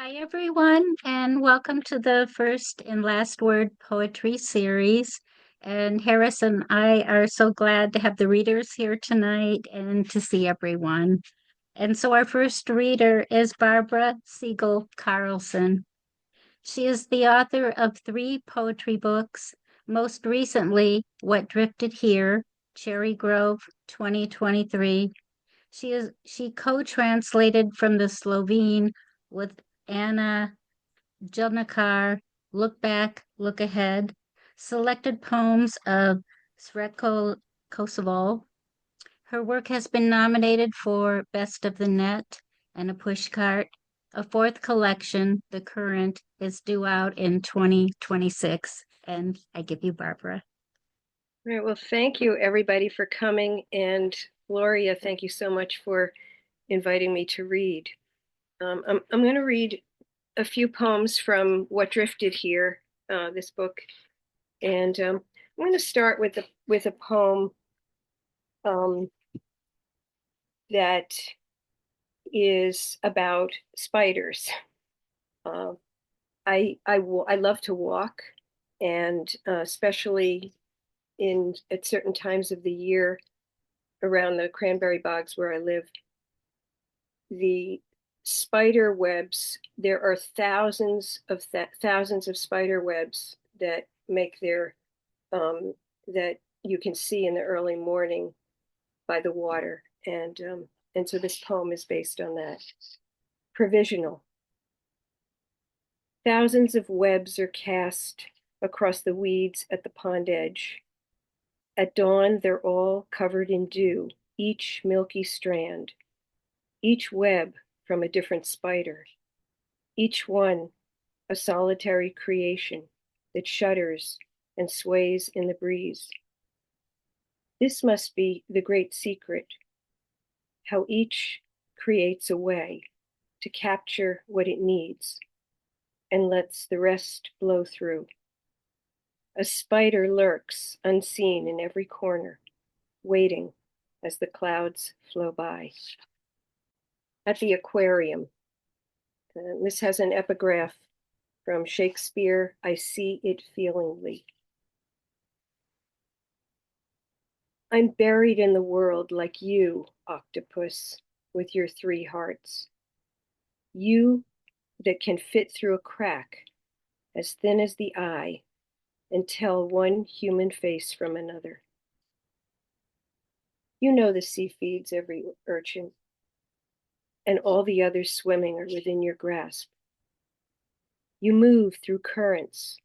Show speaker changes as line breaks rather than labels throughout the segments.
Hi, everyone, and welcome to the first and last word poetry series. And Harris and I are so glad to have the readers here tonight and to see everyone. And so our first reader is Barbara Siegel Carlson. She is the author of three poetry books, most recently, What Drifted Here, Cherry Grove, 2023. She co-translated from the Slovene with Ana Jelnikar, Look Back, Look Ahead, selected poems of Srečko Kosovel. Her work has been nominated for Best of the Net and a Pushcart. A fourth collection, The Current, is due out in 2026. And I give you Barbara.
All right, well, thank you everybody for coming. And Gloria, thank you so much for inviting me to read. I'm going to read a few poems from What Drifted Here, this book. And I'm going to start with a poem that is about spiders. I love to walk, and especially at certain times of the year around the cranberry bogs where I live, the spider webs, there are thousands of spider webs that make their that you can see in the early morning by the water, and so this poem is based on that. Provisional. Thousands of webs are cast across the weeds at the pond edge. At dawn, they're all covered in dew, each milky strand, each web from a different spider, each one a solitary creation that shudders and sways in the breeze. This must be the great secret, how each creates a way to capture what it needs and lets the rest blow through. A spider lurks unseen in every corner, waiting as the clouds flow by. At the aquarium, this has an epigraph from Shakespeare, I see it feelingly. I'm buried in the world like you, octopus, with your three hearts. You that can fit through a crack as thin as the eye and tell one human face from another. You know the sea feeds every urchin, and all the others swimming are within your grasp. You move through currents.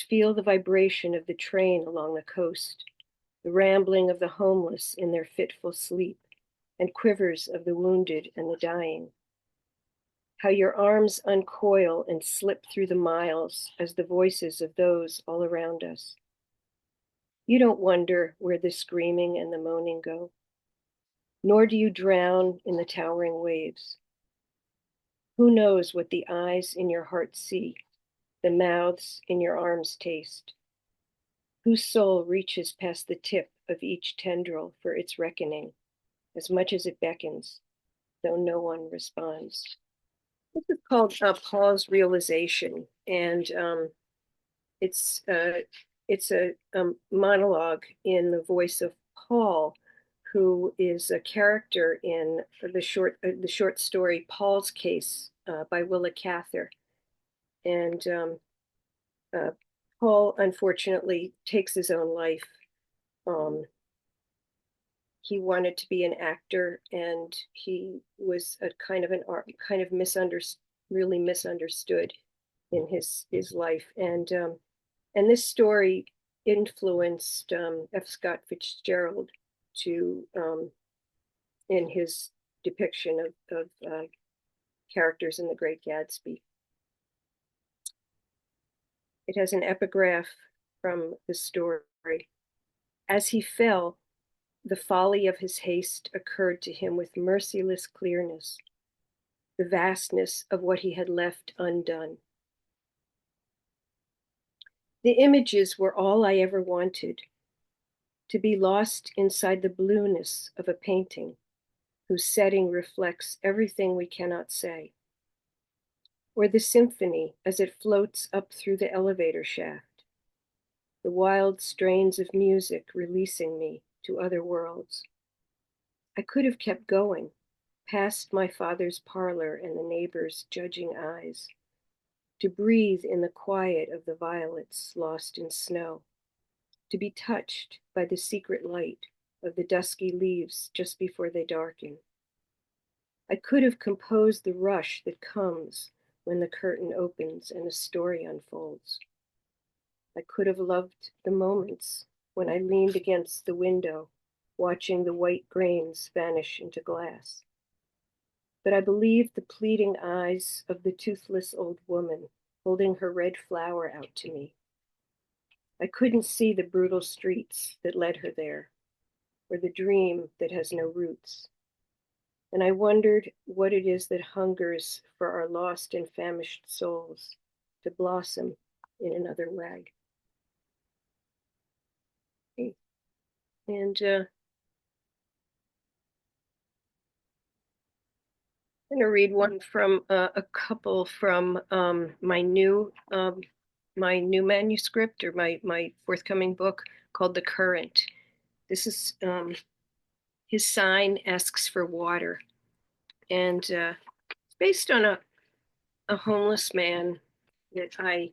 Feel the vibration of the train along the coast, the rambling of the homeless in their fitful sleep, and quivers of the wounded and the dying. How your arms uncoil and slip through the miles as the voices of those all around us. You don't wonder where the screaming and the moaning go, nor do you drown in the towering waves. Who knows what the eyes in your heart see, the mouths in your arms taste? Whose soul reaches past the tip of each tendril for its reckoning, as much as it beckons, though no one responds. This is called Paul's Realization, and it's a monologue in the voice of Paul, who is a character in the short story Paul's Case by Willa Cather. And Paul unfortunately takes his own life. He wanted to be an actor, and he was a really misunderstood in his life. And this story influenced F. Scott Fitzgerald to in his depiction of characters in The Great Gatsby. It has an epigraph from the story. As he fell, the folly of his haste occurred to him with merciless clearness, the vastness of what he had left undone. The images were all I ever wanted, to be lost inside the blueness of a painting, whose setting reflects everything we cannot say. Or the symphony as it floats up through the elevator shaft, the wild strains of music releasing me to other worlds. I could have kept going, past my father's parlor and the neighbors' judging eyes, to breathe in the quiet of the violets lost in snow, to be touched by the secret light of the dusky leaves just before they darken. I could have composed the rush that comes when the curtain opens and a story unfolds. I could have loved the moments when I leaned against the window, watching the white grains vanish into glass. But I believed the pleading eyes of the toothless old woman holding her red flower out to me. I couldn't see the brutal streets that led her there, or the dream that has no roots. And I wondered what it is that hungers for our lost and famished souls to blossom in another way. And I'm going to read one from a couple from my new manuscript, or my forthcoming book called The Current. This is his sign asks for water, and it's based on a homeless man that I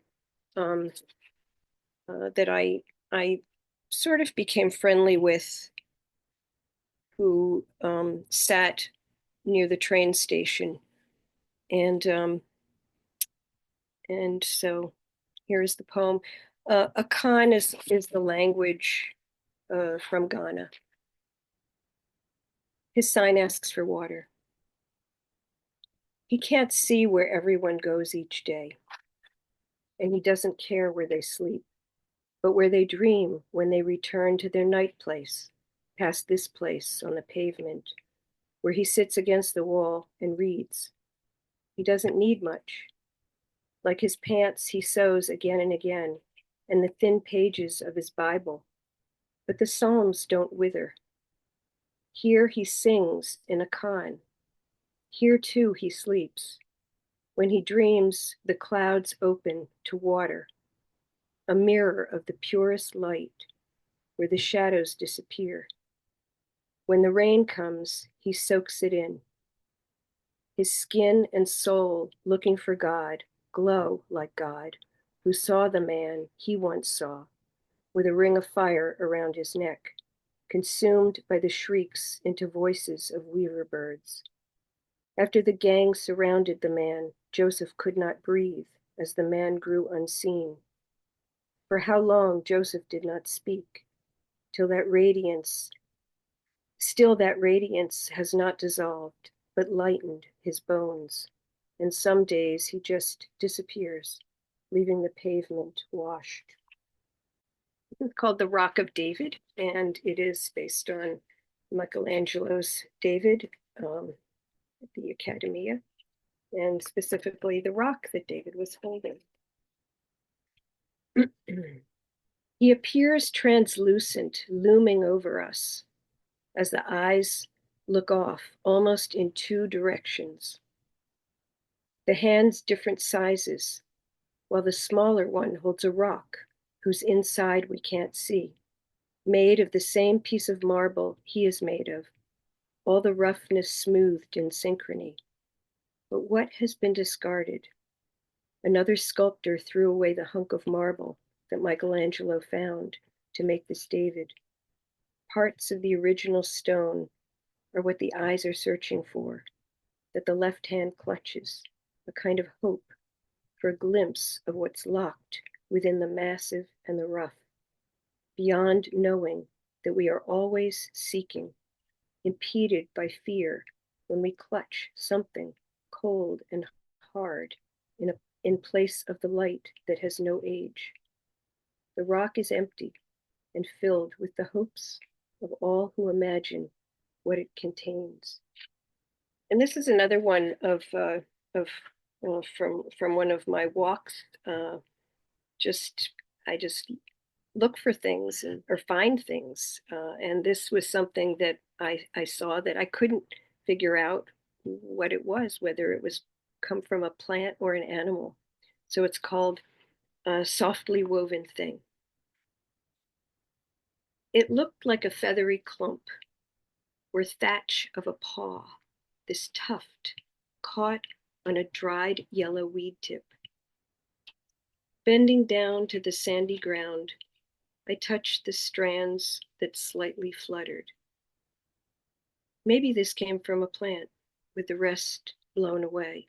sort of became friendly with, who sat near the train station, and so here's the poem. Akan is the language from Ghana. His sign asks for water. He can't see where everyone goes each day, and he doesn't care where they sleep, but where they dream when they return to their night place, past this place on the pavement, where he sits against the wall and reads. He doesn't need much. Like his pants, he sews again and again, and the thin pages of his Bible, but the Psalms don't wither. Here he sings in Akan. Here too he sleeps. When he dreams, the clouds open to water, a mirror of the purest light, where the shadows disappear. When the rain comes, he soaks it in. His skin and soul, looking for God, glow like God, who saw the man he once saw, with a ring of fire around his neck, consumed by the shrieks into voices of weaver birds. After the gang surrounded the man, Joseph could not breathe as the man grew unseen. For how long Joseph did not speak, till that radiance, still that radiance has not dissolved, but lightened his bones. And some days he just disappears, leaving the pavement washed. It's called The Rock of David, and it is based on Michelangelo's David at the Accademia, and specifically the rock that David was holding. He appears translucent, looming over us, as the eyes look off, almost in two directions. The hands different sizes, while the smaller one holds a rock whose inside we can't see, made of the same piece of marble he is made of, all the roughness smoothed in synchrony. But what has been discarded? Another sculptor threw away the hunk of marble that Michelangelo found to make this David. Parts of the original stone are what the eyes are searching for, that the left hand clutches, a kind of hope for a glimpse of what's locked within the massive and the rough, beyond knowing that we are always seeking, impeded by fear when we clutch something cold and hard in place of the light that has no age. The rock is empty and filled with the hopes of all who imagine what it contains. And this is another one of from one of my walks. I just look for things or find things, and this was something that I saw that I couldn't figure out what it was, whether it was come from a plant or an animal. So it's called a softly woven thing. It looked like a feathery clump or thatch of a paw, this tuft caught on a dried yellow weed tip. Bending down to the sandy ground, I touched the strands that slightly fluttered. Maybe this came from a plant, with the rest blown away.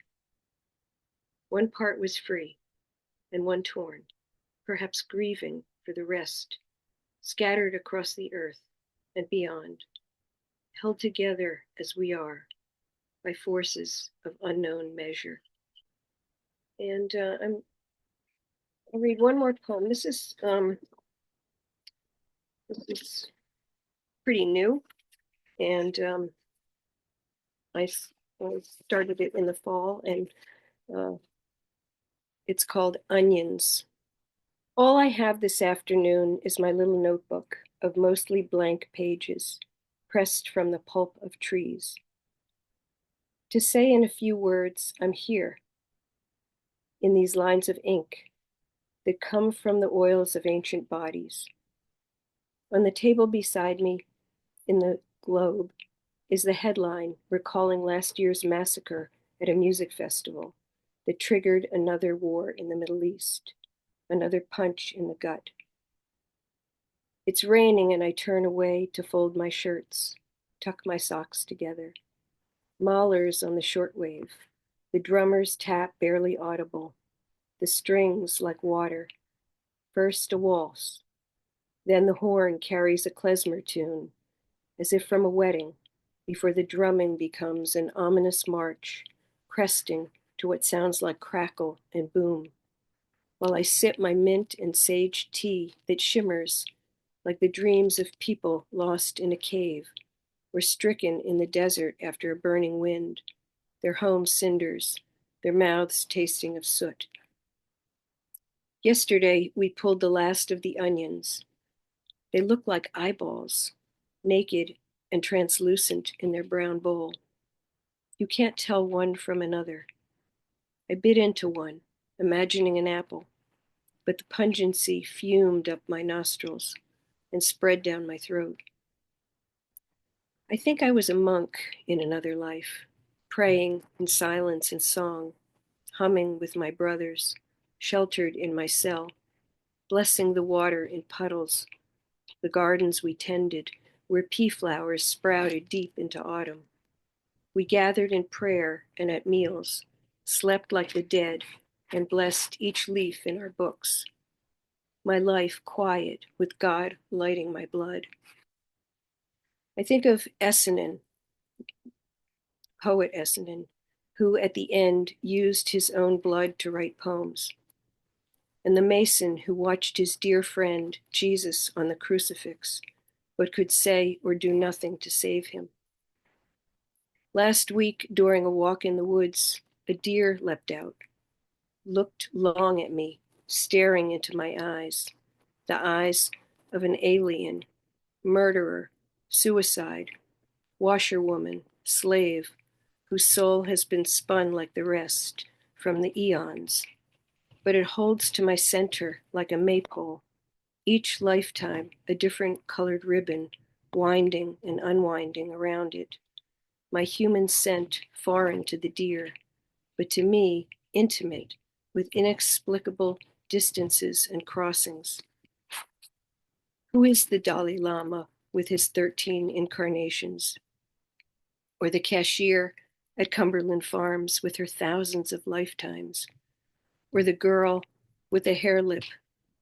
One part was free, and one torn, perhaps grieving for the rest, scattered across the earth and beyond, held together as we are by forces of unknown measure. And I'll read one more poem. This is pretty new, and I started it in the fall, and it's called Onions. All I have this afternoon is my little notebook of mostly blank pages, pressed from the pulp of trees. To say in a few words, I'm here, in these lines of ink that come from the oils of ancient bodies. On the table beside me, in the globe, is the headline recalling last year's massacre at a music festival that triggered another war in the Middle East, another punch in the gut. It's raining and I turn away to fold my shirts, tuck my socks together. Mahlers on the shortwave, the drummer's tap barely audible, the strings like water. First a waltz, then the horn carries a klezmer tune, as if from a wedding, before the drumming becomes an ominous march, cresting to what sounds like crackle and boom, while I sip my mint and sage tea that shimmers like the dreams of people lost in a cave or stricken in the desert after a burning wind, their homes cinders, their mouths tasting of soot. Yesterday, we pulled the last of the onions. They look like eyeballs, naked and translucent in their brown bowl. You can't tell one from another. I bit into one, imagining an apple, but the pungency fumed up my nostrils and spread down my throat. I think I was a monk in another life, praying in silence and song, humming with my brothers, sheltered in my cell, blessing the water in puddles, the gardens we tended, where pea flowers sprouted deep into autumn. We gathered in prayer and at meals, slept like the dead, and blessed each leaf in our books. My life quiet, with God lighting my blood. I think of Essenen, poet Essenen, who at the end used his own blood to write poems, and the mason who watched his dear friend Jesus on the crucifix, but could say or do nothing to save him. Last week, during a walk in the woods, a deer leapt out, looked long at me, staring into my eyes, the eyes of an alien, murderer, suicide, washerwoman, slave, whose soul has been spun like the rest from the eons, but it holds to my center like a maypole, each lifetime a different colored ribbon winding and unwinding around it. My human scent foreign to the deer, but to me intimate with inexplicable distances and crossings. Who is the Dalai Lama with his 13 incarnations? Or the cashier at Cumberland Farms with her thousands of lifetimes? Or the girl with a hair lip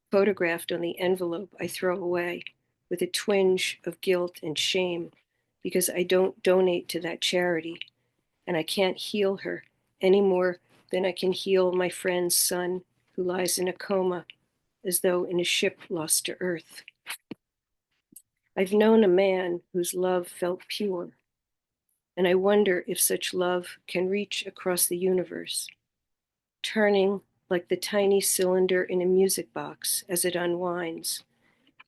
photographed on the envelope I throw away with a twinge of guilt and shame because I don't donate to that charity and I can't heal her any more than I can heal my friend's son who lies in a coma as though in a ship lost to earth. I've known a man whose love felt pure, and I wonder if such love can reach across the universe, turning like the tiny cylinder in a music box as it unwinds,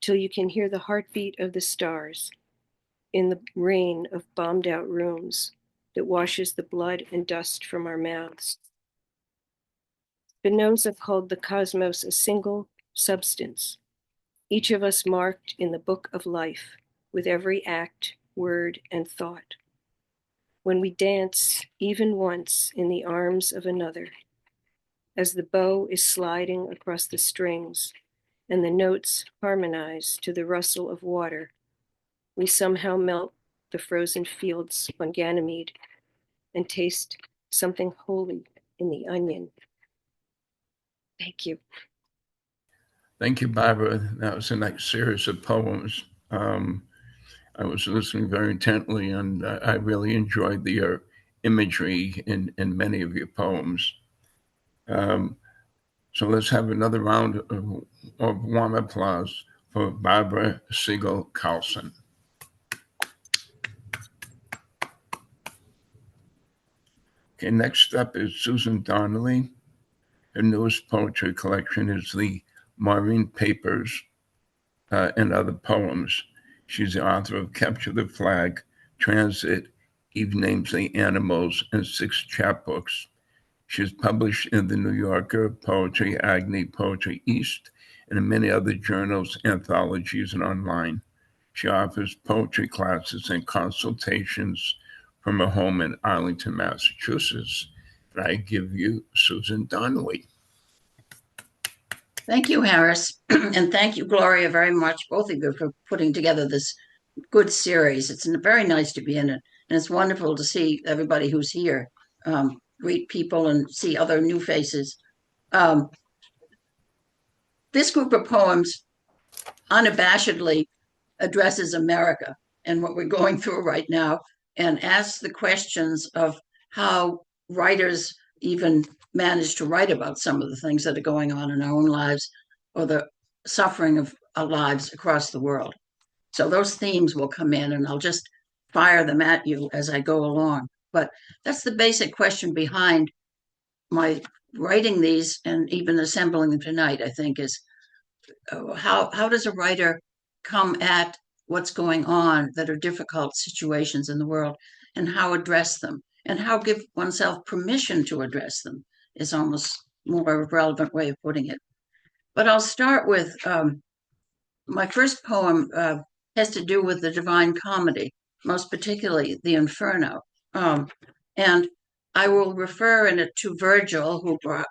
till you can hear the heartbeat of the stars in the rain of bombed out rooms, that washes the blood and dust from our mouths. Spinoza called the cosmos a single substance, each of us marked in the book of life with every act, word, and thought. When we dance even once in the arms of another, as the bow is sliding across the strings and the notes harmonize to the rustle of water, we somehow melt the frozen fields on Ganymede and taste something holy in the onion. Thank you.
Thank you, Barbara. That was a nice series of poems. I was listening very intently, and I really enjoyed the imagery in many of your poems. So let's have another round of warm applause for Barbara Siegel Carlson. Okay, next up is Susan Donnelly. Her newest poetry collection is the Maureen Papers and Other Poems. She's the author of Capture the Flag, Transit, Eve Names the Animals, and 6 chapbooks. She is published in the New Yorker, Poetry, Agni, Poetry East, and in many other journals, anthologies, and online. She offers poetry classes and consultations from her home in Arlington, Massachusetts. And I give you Susan Donnelly.
Thank you, Harris. And thank you, Gloria, very much, both of you, for putting together this good series. It's very nice to be in it. And it's wonderful to see everybody who's here, greet people and see other new faces. This group of poems unabashedly addresses America and what we're going through right now, and asks the questions of how writers even manage to write about some of the things that are going on in our own lives or the suffering of our lives across the world. So those themes will come in, and I'll just fire them at you as I go along. But that's the basic question behind my writing these and even assembling them tonight, I think, is how does a writer come at what's going on that are difficult situations in the world, and how address them, and how give oneself permission to address them is almost more a relevant way of putting it. But I'll start with my first poem has to do with the Divine Comedy, most particularly the Inferno. And I will refer in it to Virgil,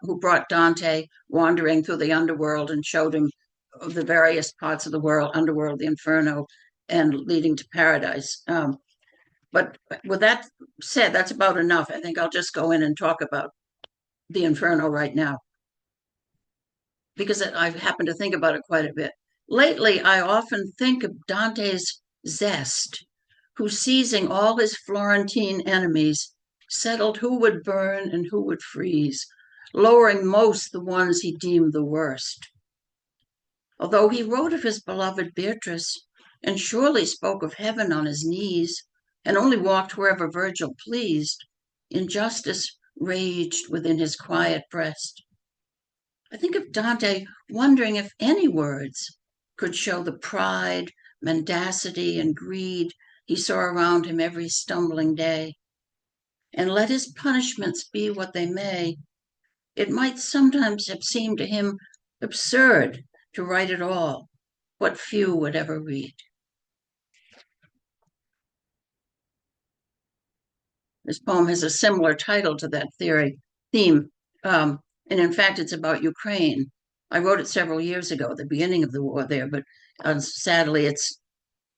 who brought Dante wandering through the underworld and showed him the various parts of the underworld, the Inferno, and leading to paradise. But with that said, that's about enough. I think I'll just go in and talk about the Inferno right now, because I've happened to think about it quite a bit. Lately, I often think of Dante's zest, who, seizing all his Florentine enemies, settled who would burn and who would freeze, lowering most the ones he deemed the worst. Although he wrote of his beloved Beatrice, and surely spoke of heaven on his knees, and only walked wherever Virgil pleased, injustice raged within his quiet breast. I think of Dante wondering if any words could show the pride, mendacity, and greed he saw around him every stumbling day. And let his punishments be what they may, it might sometimes have seemed to him absurd to write at all, what few would ever read. This poem has a similar title to that theme, and in fact, it's about Ukraine. I wrote it several years ago, at the beginning of the war there, but sadly, it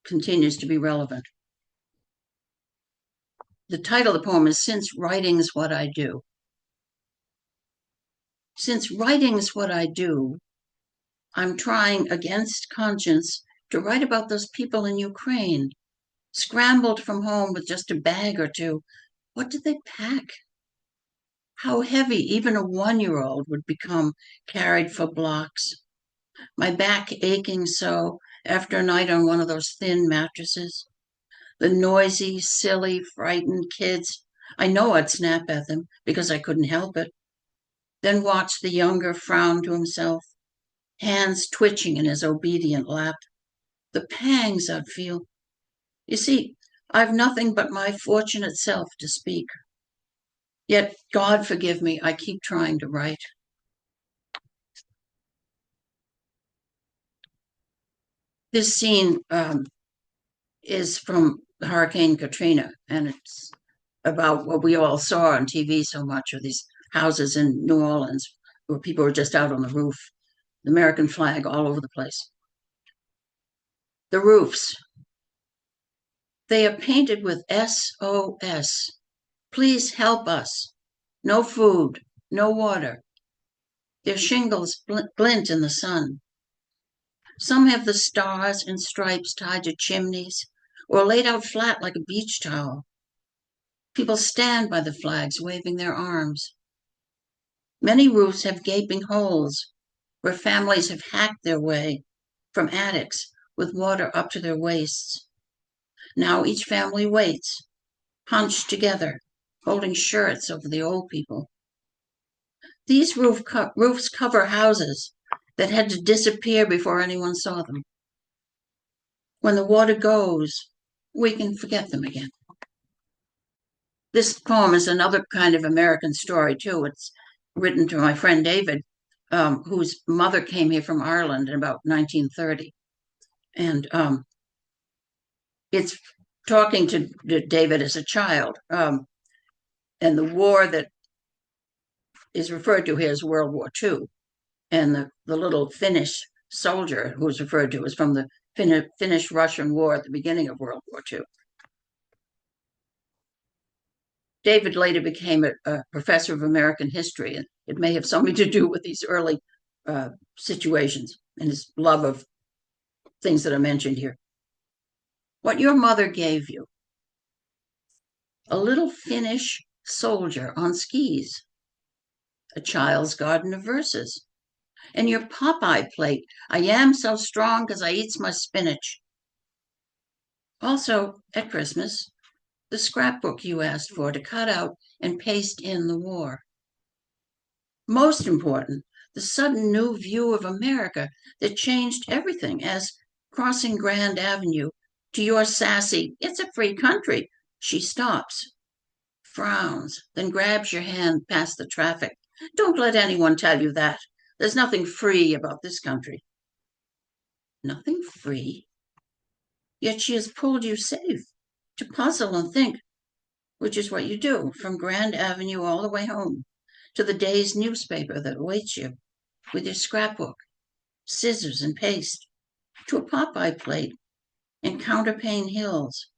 continues to be relevant. The title of the poem is Since Writing's What I Do. Since writing's what I do, I'm trying against conscience to write about those people in Ukraine, scrambled from home with just a bag or two. What did they pack? How heavy even a 1-year-old would become carried for blocks. My back aching so after a night on one of those thin mattresses. The noisy, silly, frightened kids. I know I'd snap at them because I couldn't help it. Then watch the younger frown to himself, hands twitching in his obedient lap. The pangs I'd feel. You see, I've nothing but my fortunate self to speak. Yet, God forgive me, I keep trying to write. This scene is from Hurricane Katrina, and it's about what we all saw on TV so much of these houses in New Orleans where people were just out on the roof, the American flag all over the place. The roofs, they are painted with SOS. Please help us. No food, no water. Their shingles glint in the sun. Some have the stars and stripes tied to chimneys or laid out flat like a beach towel. People stand by the flags, waving their arms. Many roofs have gaping holes where families have hacked their way from attics with water up to their waists. Now each family waits, hunched together, holding shirts over the old people. These roofs cover houses that had to disappear before anyone saw them. When the water goes, we can forget them again. This poem is another kind of American story, too. It's written to my friend David, whose mother came here from Ireland in about 1930. And it's talking to David as a child. And the war that is referred to here as World War II. And the little Finnish soldier who was referred to as from the Finnish-Russian War at the beginning of World War II. David later became a professor of American history, and it may have something to do with these early situations and his love of things that are mentioned here. What your mother gave you. A little Finnish soldier on skis. A child's garden of verses. And your Popeye plate. I am so strong because I eats my spinach. Also, at Christmas, the scrapbook you asked for to cut out and paste in the war. Most important, the sudden new view of America that changed everything as crossing Grand Avenue to your sassy, it's a free country. She stops, frowns, then grabs your hand past the traffic. Don't let anyone tell you that. There's nothing free about this country. Nothing free? Yet she has pulled you safe to puzzle and think, which is what you do from Grand Avenue all the way home to the day's newspaper that awaits you with your scrapbook, scissors and paste, to a Popeye plate in Counterpane Hills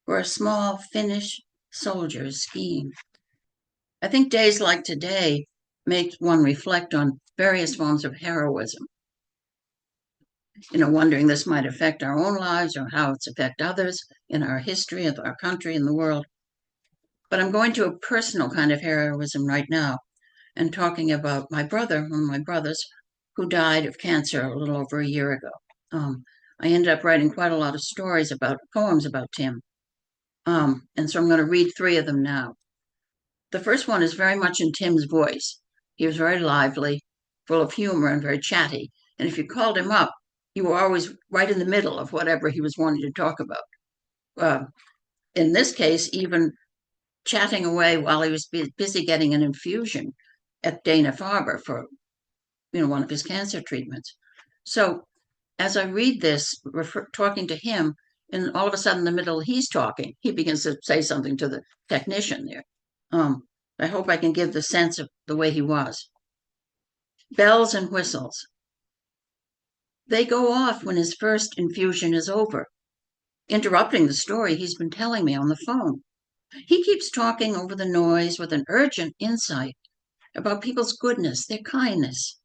where a small Finnish soldier is skiing. I think days like today make one reflect on various forms of heroism. Wondering this might affect our own lives or how it's affect others in our history of our country and the world. But I'm going to a personal kind of heroism right now and talking about my brother, one of my brothers, who died of cancer a little over a year ago. I ended up writing quite a lot of poems about Tim. And so I'm going to read 3 of them now. The first one is very much in Tim's voice. He was very lively, full of humor, and very chatty. And if you called him up, you were always right in the middle of whatever he was wanting to talk about. In this case, even chatting away while he was busy getting an infusion at Dana-Farber for, one of his cancer treatments. So as I read this, talking to him, and all of a sudden in the middle, he's talking. He begins to say something to the technician there. I hope I can give the sense of the way he was. Bells and whistles. They go off when his first infusion is over, interrupting the story he's been telling me on the phone. He keeps talking over the noise with an urgent insight about people's goodness, their kindness.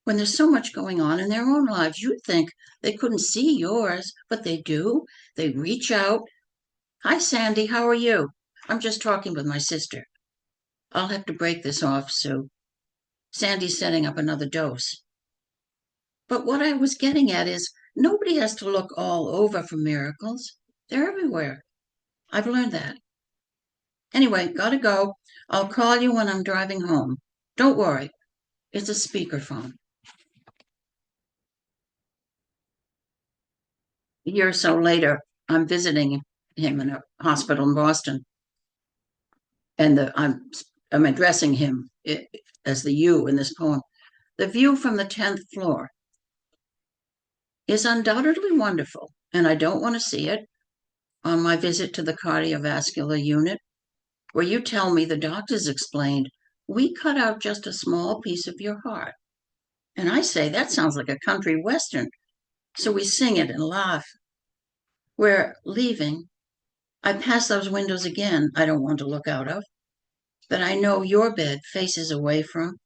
When there's so much going on in their own lives, you'd think they couldn't see yours, but they do. They reach out. Hi, Sandy, how are you? I'm just talking with my sister. I'll have to break this off, Sue. Sandy's setting up another dose. But what I was getting at is nobody has to look all over for miracles. They're everywhere. I've learned that. Anyway, gotta go. I'll call you when I'm driving home. Don't worry. It's a speakerphone. A year or so later, I'm visiting him in a hospital in Boston. And I'm addressing him as the you in this poem. The view from the 10th floor is undoubtedly wonderful, and I don't want to see it on my visit to the cardiovascular unit, where you tell me the doctors explained, we cut out just a small piece of your heart. And I say, that sounds like a country western. So we sing it and laugh. We're leaving. I pass those windows again I don't want to look out of, that I know your bed faces away from,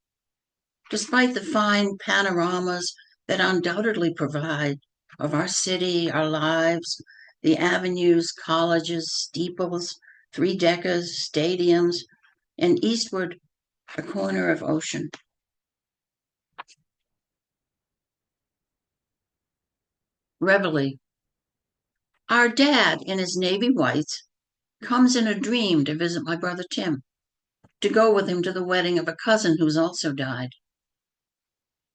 despite the fine panoramas that undoubtedly provide of our city, our lives, the avenues, colleges, steeples, three-deckers, stadiums, and eastward a corner of ocean. Reveille. Our dad, in his navy whites, comes in a dream to visit my brother Tim, to go with him to the wedding of a cousin who's also died.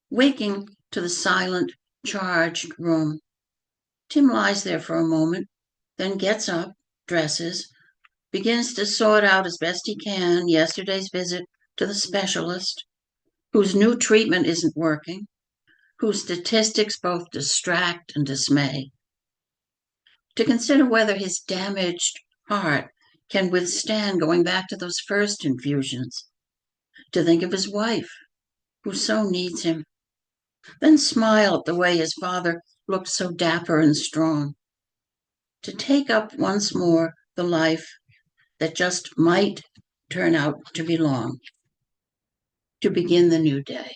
Waking to the silent, charged room, Tim lies there for a moment, then gets up, dresses, begins to sort out as best he can yesterday's visit to the specialist, whose new treatment isn't working, whose statistics both distract and dismay, to consider whether his damaged heart can withstand going back to those first infusions, to think of his wife, who so needs him, then smile at the way his father looked so dapper and strong, to take up once more the life that just might turn out to be long, to begin the new day.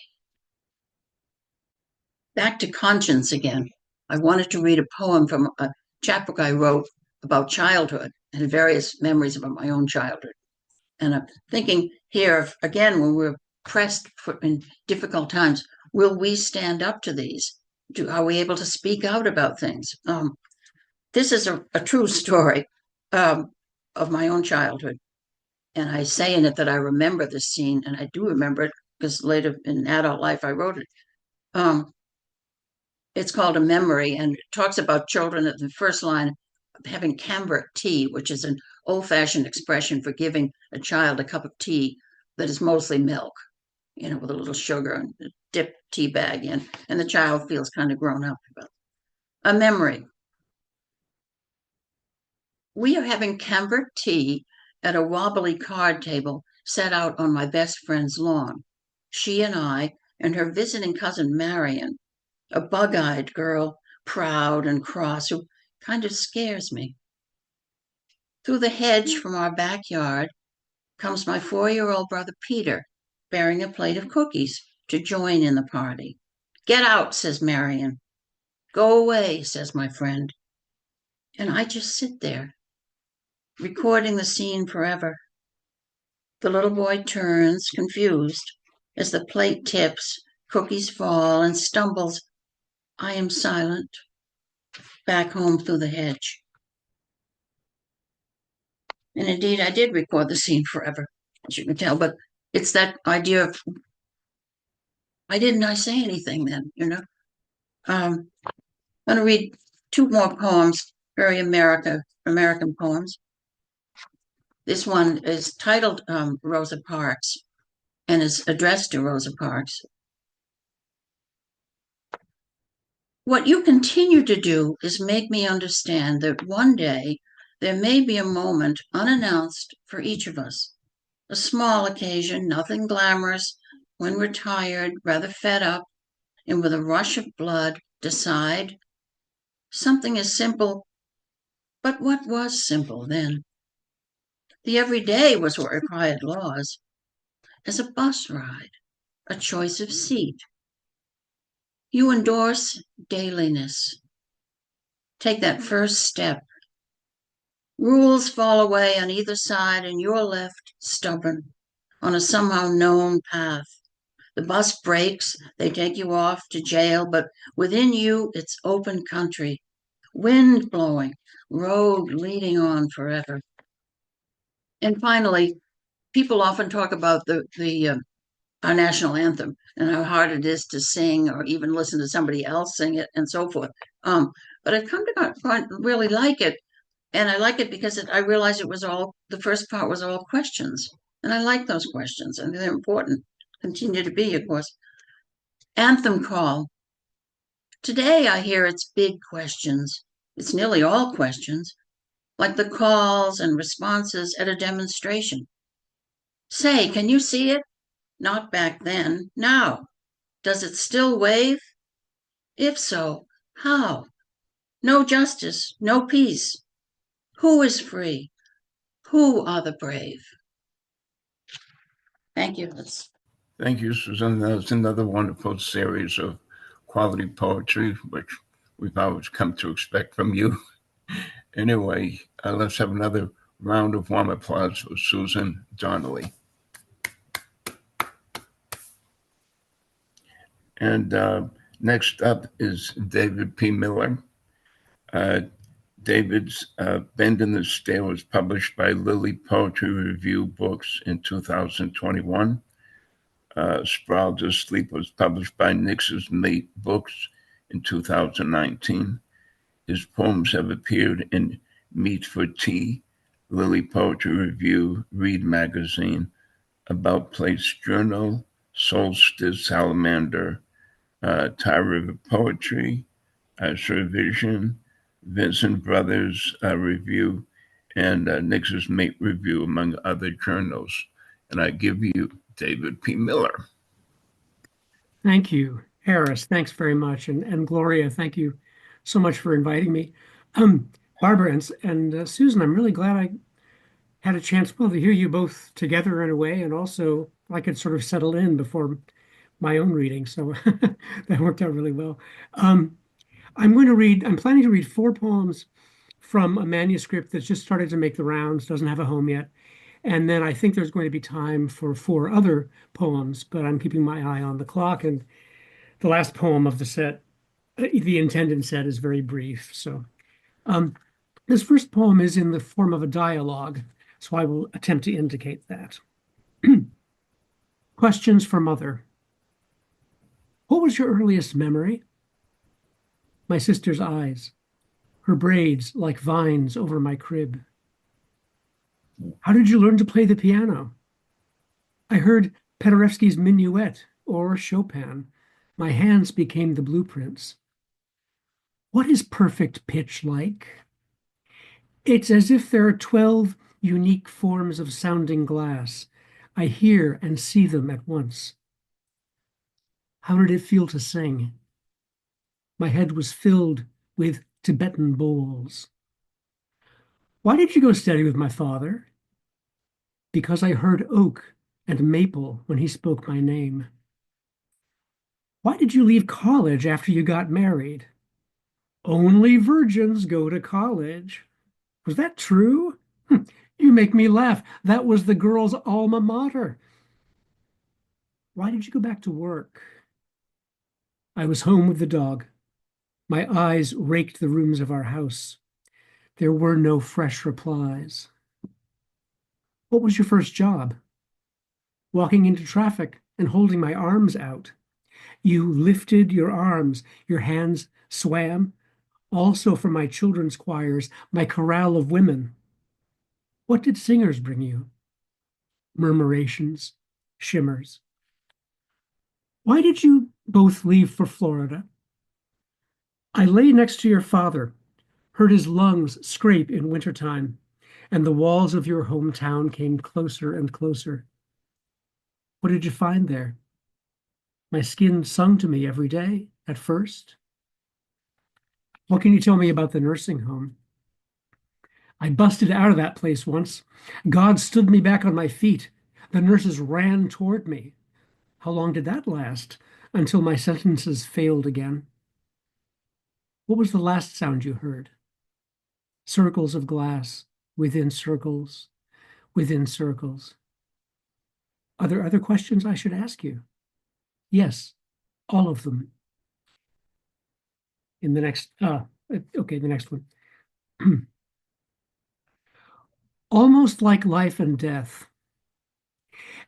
Back to conscience again. I wanted to read a poem from a chapbook I wrote about childhood and various memories about my own childhood. And I'm thinking here, again, when we're pressed in difficult times, will we stand up to these? Are we able to speak out about things? This is a true story of my own childhood. And I say in it that I remember this scene, and I do remember it because later in adult life I wrote it. It's called A Memory, and it talks about children at the first line having cambric tea, which is an old-fashioned expression for giving a child a cup of tea that is mostly milk, with a little sugar and dip tea bag in, and the child feels kind of grown up about it. A memory. We are having cambric tea at a wobbly card table set out on my best friend's lawn. She and I and her visiting cousin Marion, a bug-eyed girl, proud and cross, who kind of scares me. Through the hedge from our backyard comes my 4-year-old brother Peter, bearing a plate of cookies to join in the party. Get out, says Marion. Go away, says my friend. And I just sit there, recording the scene forever. The little boy turns, confused, as the plate tips, cookies fall, and stumbles. I am silent, back home through the hedge. And indeed, I did record the scene forever, as you can tell, but it's that idea of, why didn't I say anything then, I'm going to read 2 more poems, very American poems. This one is titled Rosa Parks and is addressed to Rosa Parks. What you continue to do is make me understand that one day there may be a moment unannounced for each of us, a small occasion, nothing glamorous, when we're tired, rather fed up, and with a rush of blood decide something as simple, but what was simple then? The everyday was what required laws, as a bus ride, a choice of seat. You endorse dailiness. Take that first step. Rules fall away on either side, and you're left stubborn on a somehow known path. The bus breaks, they take you off to jail, but within you, it's open country, wind blowing, road leading on forever. And finally, people often talk about our national anthem and how hard it is to sing or even listen to somebody else sing it and so forth. But I've come to really like it And I like it because I realized the first part was all questions. And I like those questions, and they're important, continue to be, of course. Anthem Call. Today I hear it's big questions. It's nearly all questions, like the calls and responses at a demonstration. Say, can you see it? Not back then, now. Does it still wave? If so, how? No justice, no peace. Who is free? Who are the brave? Thank you.
Thank you, Susan. That's another wonderful series of quality poetry, which we've always come to expect from you. Anyway, let's have another round of warm applause for Susan Donnelly. And next up is David P. Miller. David's Bend in the Stare was published by Lily Poetry Review Books in 2021. Sprawled Asleep was published by Nix's Mate Books in 2019. His poems have appeared in Meat for Tea, Lily Poetry Review, Read Magazine, About Place Journal, Solstice Salamander, Tie River Poetry, Vision, Vincent Brothers Review, and Nix's Mate Review, among other journals. And I give you David P. Miller.
Thank you, Harris. Thanks very much. And Gloria, thank you so much for inviting me. Barbara and Susan, I'm really glad I had a chance to hear you both together in a way, and also I could sort of settle in before my own reading. So that worked out really well. I'm planning to read 4 poems from a manuscript that's just started to make the rounds, doesn't have a home yet. And then I think there's going to be time for 4 other poems, but I'm keeping my eye on the clock. And the last poem of the set, the intended set, is very brief. So this first poem is in the form of a dialogue, so I will attempt to indicate that. Questions for Mother. What was your earliest memory? My sister's eyes, her braids like vines over my crib. How did you learn to play the piano? I heard Paderewski's Minuet or Chopin. My hands became the blueprints. What is perfect pitch like? It's as if there are 12 unique forms of sounding glass. I hear and see them at once. How did it feel to sing? My head was filled with Tibetan bowls. Why did you go steady with my father? Because I heard oak and maple when he spoke my name. Why did you leave college after you got married? Only virgins go to college. Was that true? You make me laugh. That was the girl's alma mater. Why did you go back to work? I was home with the dog. My eyes raked the rooms of our house. There were no fresh replies. What was your first job? Walking into traffic and holding my arms out. You lifted your arms, your hands swam. Also for my children's choirs, my chorale of women. What did singers bring you? Murmurations, shimmers. Why did you both leave for Florida? I lay next to your father, heard his lungs scrape in wintertime, and the walls of your hometown came closer and closer. What did you find there? My skin sung to me every day at first. What can you tell me about the nursing home? I busted out of that place once. God stood me back on my feet. The nurses ran toward me. How long did that last? Until my sentences failed again. What was the last sound you heard? Circles of glass, within circles, within circles. Are there other questions I should ask you? Yes, all of them. In the next, the next one. Almost like life and death.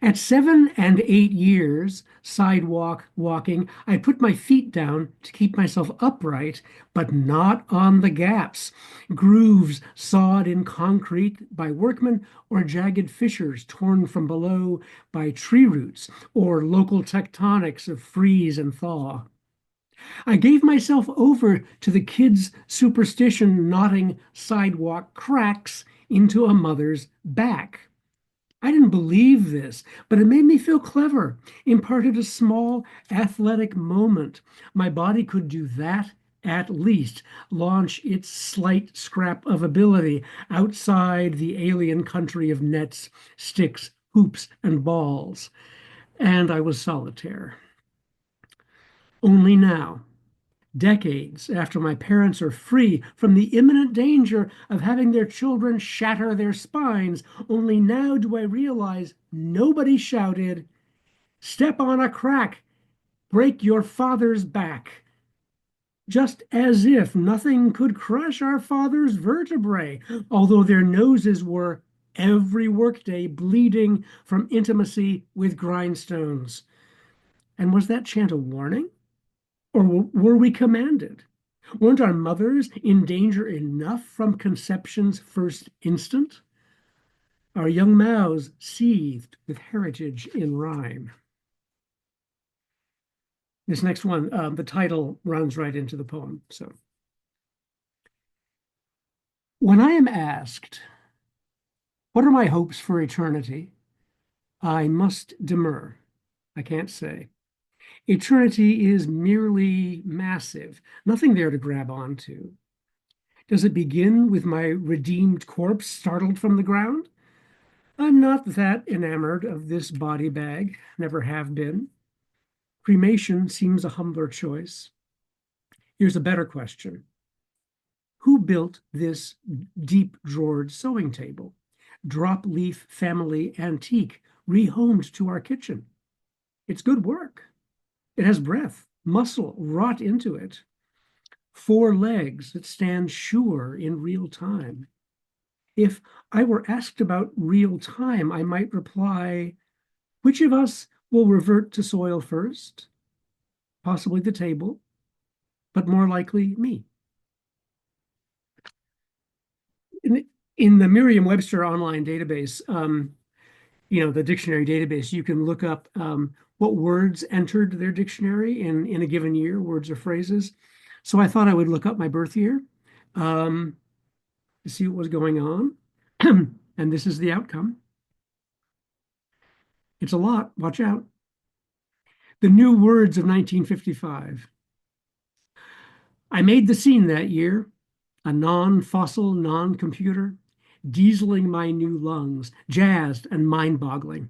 At 7 and 8 years, sidewalk walking, I put my feet down to keep myself upright, but not on the gaps, grooves sawed in concrete by workmen, or jagged fissures torn from below by tree roots, or local tectonics of freeze and thaw. I gave myself over to the kids' superstition knotting sidewalk cracks into a mother's back. I didn't believe this, but it made me feel clever, imparted a small athletic moment. My body could do that at least, launch its slight scrap of ability outside the alien country of nets, sticks, hoops, and balls. And I was solitaire. Only now, decades after my parents are free from the imminent danger of having their children shatter their spines, only now do I realize nobody shouted, "Step on a crack, break your father's back." Just as if nothing could crush our father's vertebrae, although their noses were every workday bleeding from intimacy with grindstones. And was that chant a warning? Or were we commanded? Weren't our mothers in danger enough from conception's first instant? Our young mouths seethed with heritage in rhyme. This next one, the title runs right into the poem. So, when I am asked, what are my hopes for eternity? I must demur. I can't say. Eternity is merely massive, nothing there to grab onto. Does it begin with my redeemed corpse startled from the ground? I'm not that enamored of this body bag, never have been. Cremation seems a humbler choice. Here's a better question. Who built this deep-drawered sewing table? Drop leaf family antique, rehomed to our kitchen. It's good work. It has breath, muscle wrought into it. 4 legs that stand sure in real time. If I were asked about real time, I might reply, which of us will revert to soil first? Possibly the table, but more likely me. In the Merriam-Webster online database, the dictionary database, you can look up what words entered their dictionary in a given year, words or phrases. So I thought I would look up my birth year to see what was going on. And this is the outcome. It's a lot. Watch out. The new words of 1955. I made the scene that year, a non-fossil, non-computer, dieseling my new lungs, jazzed and mind-boggling.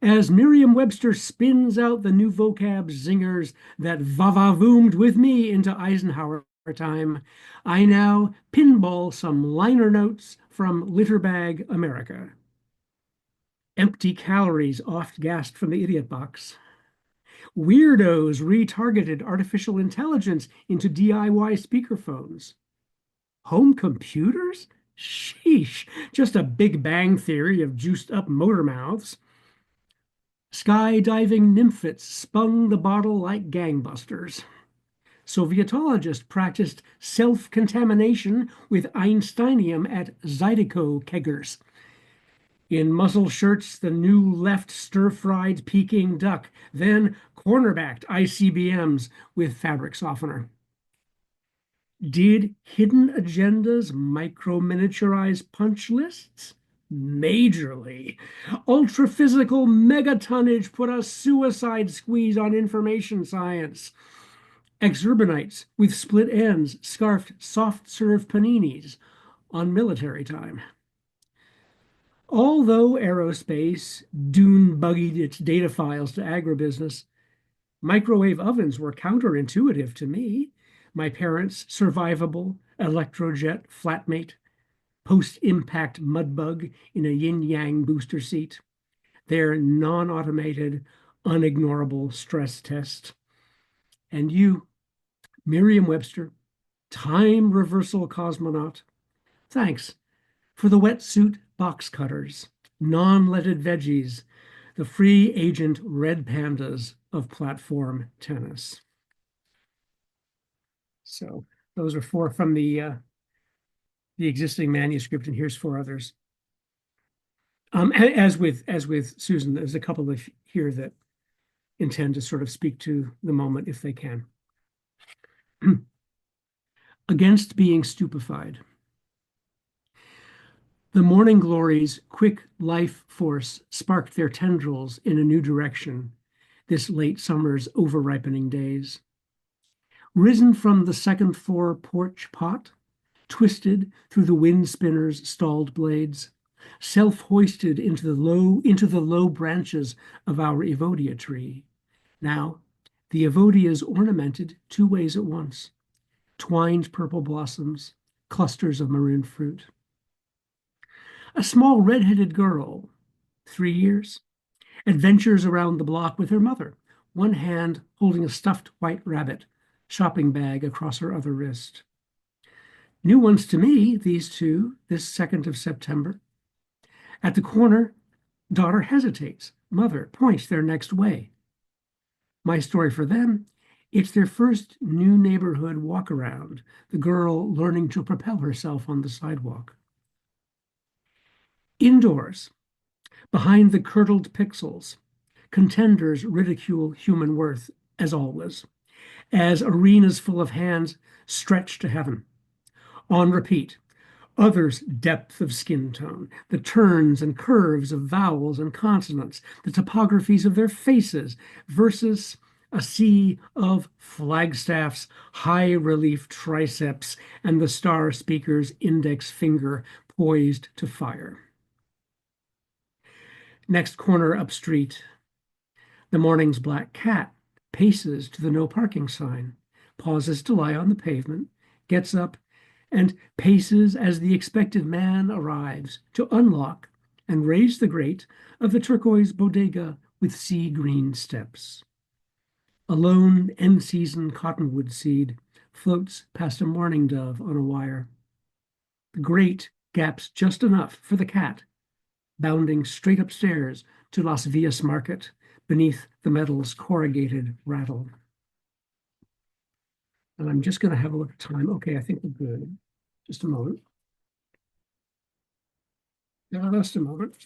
As Merriam-Webster spins out the new vocab zingers that va-va-voomed with me into Eisenhower time, I now pinball some liner notes from Litterbag America. Empty calories oft-gassed from the idiot box. Weirdos retargeted artificial intelligence into DIY speakerphones. Home computers? Sheesh, just a Big Bang theory of juiced-up motor mouths. Skydiving nymphets spun the bottle like gangbusters. Sovietologists practiced self-contamination with Einsteinium at Zydeco keggers. In muscle shirts, the new left stir-fried Peking duck, then cornerbacked ICBMs with fabric softener. Did hidden agendas micro-miniaturize punch lists? Majorly. Ultra-physical megatonnage put a suicide squeeze on information science. Exurbanites with split ends scarfed soft-serve paninis on military time. Although aerospace dune-buggied its data files to agribusiness, microwave ovens were counterintuitive to me. My parents' survivable electrojet flatmate, post-impact mudbug in a yin-yang booster seat, their non-automated, unignorable stress test. And you, Merriam-Webster, time reversal cosmonaut, thanks for the wetsuit box cutters, non-leaded veggies, the free agent red pandas of platform tennis. So those are 4 from the existing manuscript, and here's 4 others. As with Susan, there's a couple of here that intend to sort of speak to the moment if they can. Against being stupefied. The morning glory's quick life force sparked their tendrils in a new direction this late summer's over-ripening days. Risen from the second floor porch pot, twisted through the wind spinner's stalled blades, self-hoisted into the low branches of our evodia tree. Now, the evodia is ornamented 2 ways at once: twined purple blossoms, clusters of maroon fruit. A small red-headed girl, 3 years, adventures around the block with her mother, one hand holding a stuffed white rabbit shopping bag across her other wrist. New ones to me, these 2, this 2nd of September. At the corner, daughter hesitates. Mother points their next way. My story for them, it's their first new neighborhood walk-around, the girl learning to propel herself on the sidewalk. Indoors, behind the curdled pixels, contenders ridicule human worth, as always, as arenas full of hands stretch to heaven. On repeat, others' depth of skin tone, the turns and curves of vowels and consonants, the topographies of their faces, versus a sea of Flagstaff's high-relief triceps and the star speaker's index finger poised to fire. Next corner up street, the morning's black cat paces to the no parking sign, pauses to lie on the pavement, gets up, and paces as the expected man arrives to unlock and raise the grate of the turquoise bodega with sea green steps. A lone end-season cottonwood seed floats past a mourning dove on a wire. The grate gaps just enough for the cat, bounding straight upstairs to Las Villas Market beneath the metal's corrugated rattle. And I'm just going to have a look at time. Okay, I think we're good. Just a moment. Just a moment.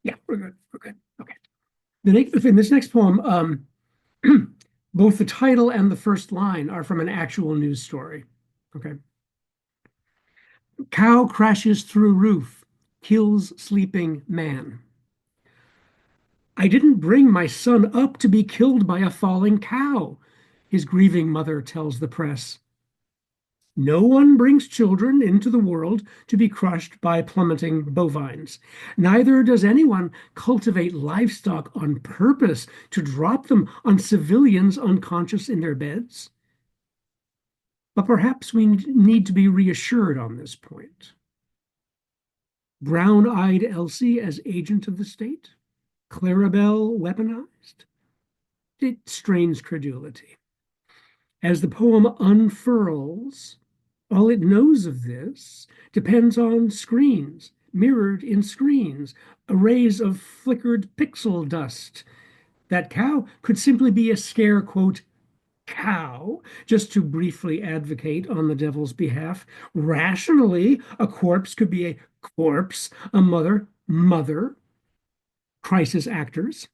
Yeah, we're good. We're good. Okay. In this next poem, both the title and the first line are from an actual news story. Okay. Cow crashes through roof, kills sleeping man. I didn't bring my son up to be killed by a falling cow, his grieving mother tells the press. No one brings children into the world to be crushed by plummeting bovines. Neither does anyone cultivate livestock on purpose to drop them on civilians unconscious in their beds. But perhaps we need to be reassured on this point. Brown-eyed Elsie as agent of the state? Clarabelle weaponized? It strains credulity. As the poem unfurls, all it knows of this depends on screens, mirrored in screens, arrays of flickered pixel dust. That cow could simply be a scare, quote, cow, just to briefly advocate on the devil's behalf. Rationally, a corpse could be a corpse, a mother, crisis actors.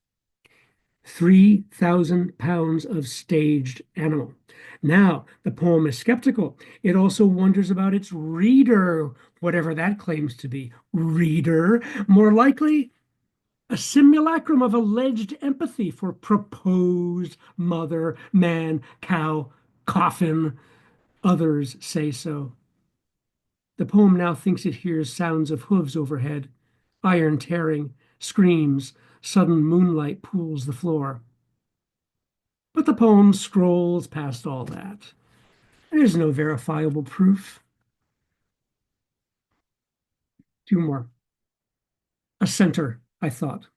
3,000 pounds of staged animal. Now, the poem is skeptical. It also wonders about its reader, whatever that claims to be. Reader, more likely a simulacrum of alleged empathy for proposed mother, man, cow, coffin. Others say so. The poem now thinks it hears sounds of hooves overhead, iron tearing, screams, sudden moonlight pools the floor. But the poem scrolls past all that. There's no verifiable proof. 2 more. A center, I thought.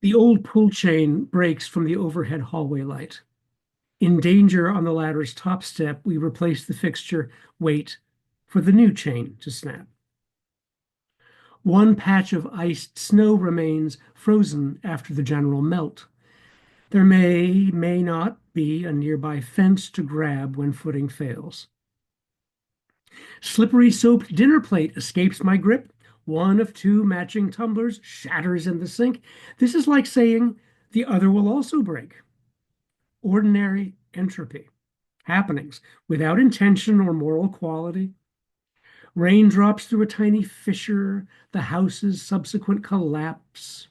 The old pull chain breaks from the overhead hallway light. In danger on the ladder's top step, we replace the fixture, wait for the new chain to snap. One patch of iced snow remains frozen after the general melt. There may not be a nearby fence to grab when footing fails. Slippery soaped dinner plate escapes my grip. One of two matching tumblers shatters in the sink. This is like saying the other will also break. Ordinary entropy, happenings without intention or moral quality. Rain drops through a tiny fissure, the house's subsequent collapse.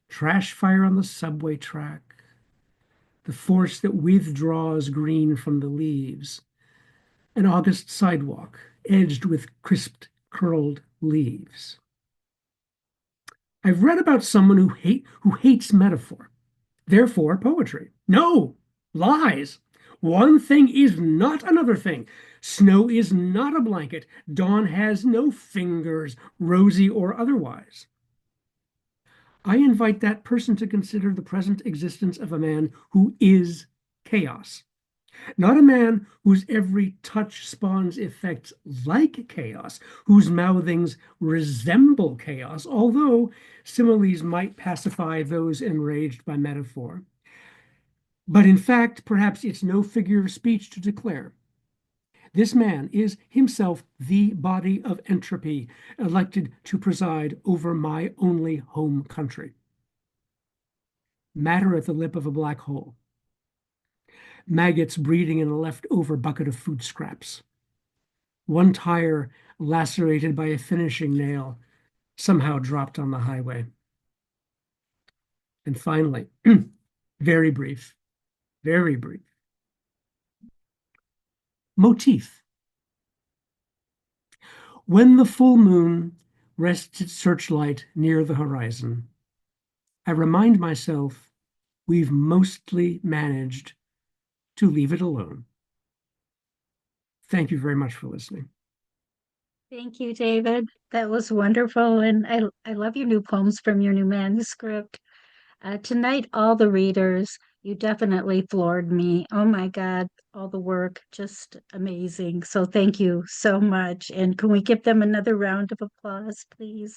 Trash fire on the subway track. The force that withdraws green from the leaves. An August sidewalk edged with crisped, curled leaves. I've read about someone who hates metaphor, therefore poetry. No, lies. One thing is not another thing. Snow is not a blanket. Dawn has no fingers, rosy or otherwise. I invite that person to consider the present existence of a man who is chaos, not a man whose every touch spawns effects like chaos, whose mouthings resemble chaos, although similes might pacify those enraged by metaphor. But in fact, perhaps it's no figure of speech to declare. This man is himself the body of entropy, elected to preside over my only home country. Matter at the lip of a black hole. Maggots breeding in a leftover bucket of food scraps. One tire lacerated by a finishing nail, somehow dropped on the highway. And finally, very brief, motif. When the full moon rests its searchlight near the horizon, I remind myself we've mostly managed to leave it alone. Thank you very much for listening.
Thank you, David. That was wonderful. And I love your new poems from your new manuscript. Tonight, all the readers, you definitely floored me. Oh my God, all the work, just amazing. So thank you so much. And can we give them another round of applause, please?